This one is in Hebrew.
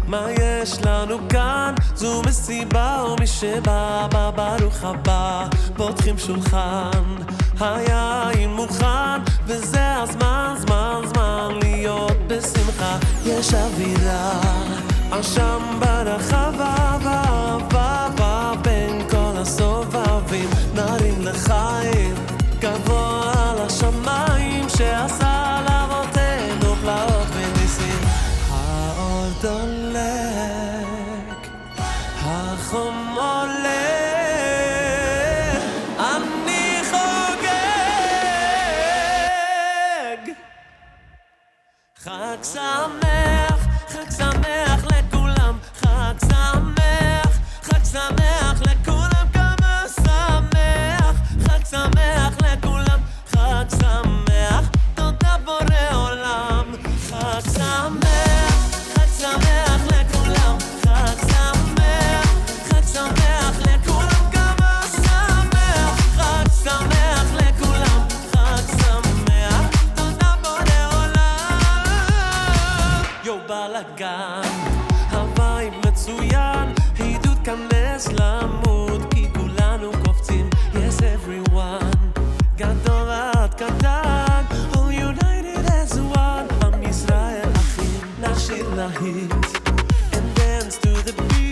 מה יש לנו כאן? זו מסיבה ומי שבא בא ברוך הבא. פותחים שולחן, היין מוכן, וזה הזמן, זמן להיות בשמחה. יש אווירה, אשם ברחבה, ואהבה בין כל הסובבים. נרים לחיים, גבוה על השמיים, שעשה לאבותינו פלאות וניסים. האור דולק, החום עולה, אני חוגג. חג שמח, חג שמח לכולם, חג שמח, חג שמח לכולם, כמה שמח, חג שמח לכולם, חג שמח, תודה בורא עולם. חג שמח, חג שמח לכולם, חג שמח, חג שמח לכולם, כמה שמח, חג שמח לכולם, חג שמח, תודה בורא עולם. יו בלגן, הווייב מצוין, עידוד כנס למוד, כי כולנו קופצים, yes everyone, גדול עד קטן, all united as one, עם ישראל אחים, נשיר להיט, and dance to the beat.